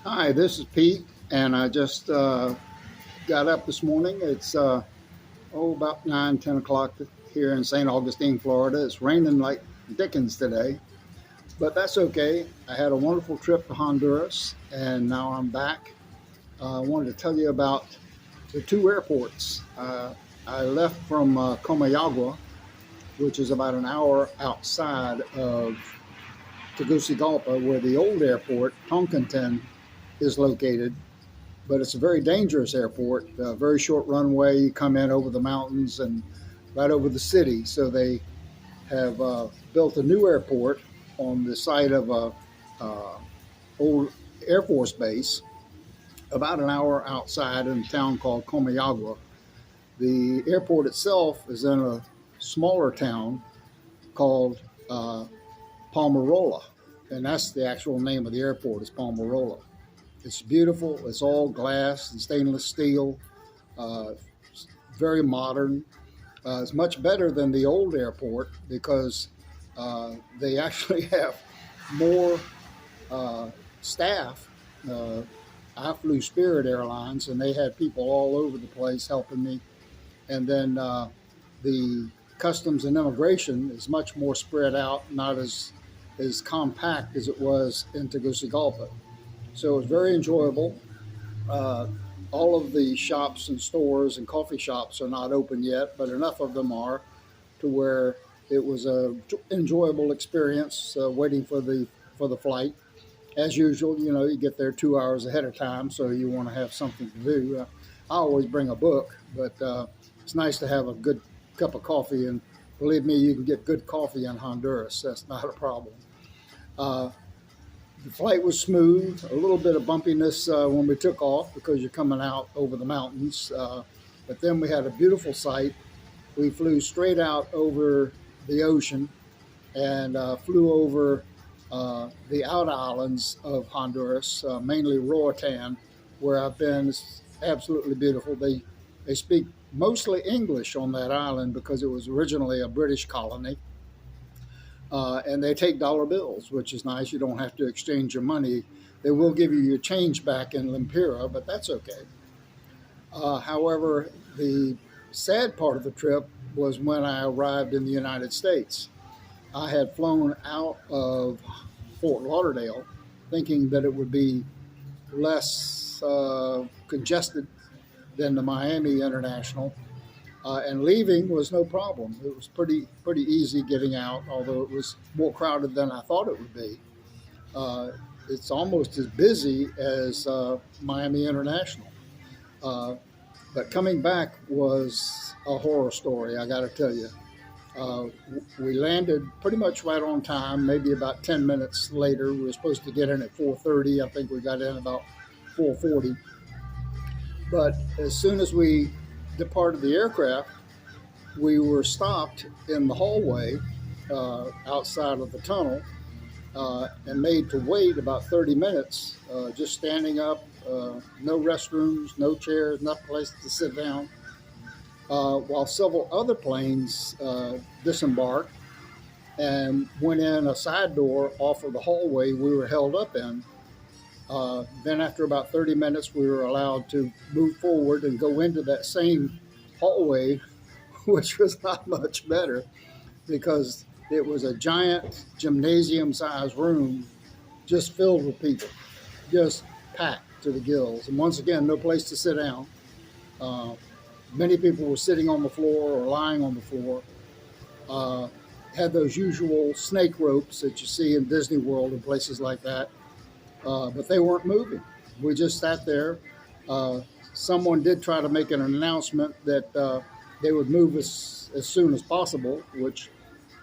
Hi, this is Pete, and I just got up this morning. It's about 9, 10 o'clock here in St. Augustine, Florida. It's raining like Dickens today, but that's okay. I had a wonderful trip to Honduras, and now I'm back. I wanted to tell you about the two airports. I left from Comayagua, which is about an hour outside of Tegucigalpa, where the old airport, Toncontin, is located. But it's a very dangerous airport, a very short runway. You come in over the mountains and right over the city. So they have built a new airport on the site of a old Air Force base, about an hour outside in a town called Comayagua. The airport itself is in a smaller town called Palmerola, and that's the actual name of the airport is Palmerola. It's beautiful. It's all glass and stainless steel. Uh, Very modern. It's much better than the old airport because they actually have more staff. Uh, I flew Spirit Airlines, and they had people all over the place helping me. And then the customs and immigration is much more spread out, not as compact as it was in Tegucigalpa. So it was very enjoyable. Uh, all of the shops and stores and coffee shops are not open yet, but enough of them are to where it was a enjoyable experience waiting for the flight. As usual, you know, you get there 2 hours ahead of time, so you want to have something to do. I always bring a book, but it's nice to have a good cup of coffee. And believe me, you can get good coffee in Honduras. That's not a problem. Uh, The flight was smooth, a little bit of bumpiness when we took off because you're coming out over the mountains. But then we had a beautiful sight. We flew straight out over the ocean and flew over the outer islands of Honduras, mainly Roatan, where I've been. It's absolutely beautiful. They speak mostly English on that island because it was originally a British colony. And they take dollar bills, which is nice. You don't have to exchange your money. They will give you your change back in Lempira, but that's okay. However, the sad part of the trip was when I arrived in the United States. I had flown out of Fort Lauderdale thinking that it would be less congested than the Miami International. And leaving was no problem. It was pretty easy getting out, although it was more crowded than I thought it would be. Uh, it's almost as busy as Miami International. Uh, but coming back was a horror story, I got to tell you. Uh, we landed pretty much right on time, maybe about 10 minutes later. We were supposed to get in at 4:30. I think we got in about 4:40. But as soon as we departed the aircraft, we were stopped in the hallway outside of the tunnel and made to wait about 30 minutes, just standing up, no restrooms, no chairs, no place to sit down, while several other planes disembarked and went in a side door off of the hallway we were held up in. Then after about 30 minutes, we were allowed to move forward and go into that same hallway, which was not much better because it was a giant gymnasium-sized room just filled with people, just packed to the gills. And once again, no place to sit down. Uh, Many people were sitting on the floor or lying on the floor. Uh, had those usual snake ropes that you see in Disney World and places like that. But they weren't moving. We just sat there. Uh, Someone did try to make an announcement that they would move us as soon as possible, which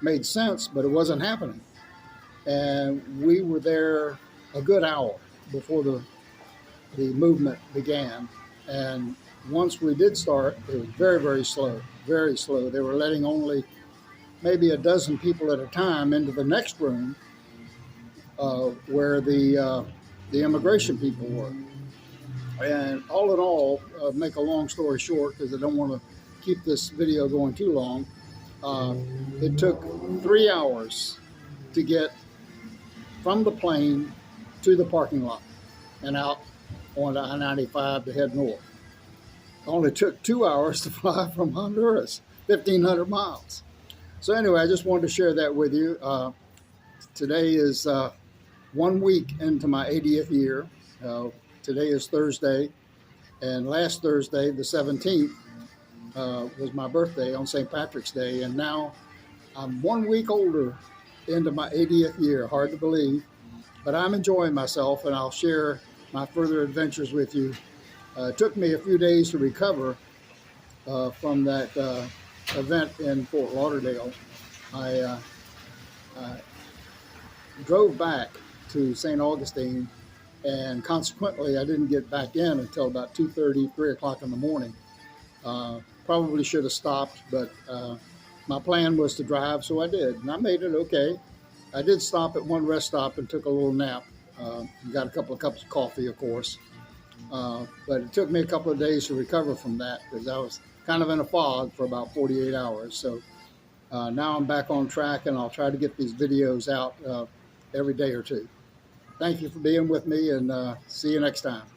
made sense, but it wasn't happening. And we were there a good hour before the movement began. And once we did start, it was very, very slow, very slow. They were letting only maybe a dozen people at a time into the next room where the immigration people were. And all in all, make a long story short, because I don't want to keep this video going too long, uh, it took 3 hours to get from the plane to the parking lot. and out on the I-95 to head north. It only took 2 hours to fly from Honduras, 1,500 miles. So anyway, I just wanted to share that with you. Today is 1 week into my 80th year. Today is Thursday, and last Thursday, the 17th, was my birthday on St. Patrick's Day, and now I'm 1 week older into my 80th year. Hard to believe, but I'm enjoying myself, and I'll share my further adventures with you. It took me a few days to recover from that event in Fort Lauderdale. I drove back to St. Augustine, and consequently, I didn't get back in until about 2:30, 3 o'clock in the morning. Probably should have stopped, but my plan was to drive, so I did, and I made it okay. I did stop at one rest stop and took a little nap. Got a couple of cups of coffee, of course. But it took me a couple of days to recover from that because I was kind of in a fog for about 48 hours. So now I'm back on track, and I'll try to get these videos out every day or two. Thank you for being with me, and see you next time.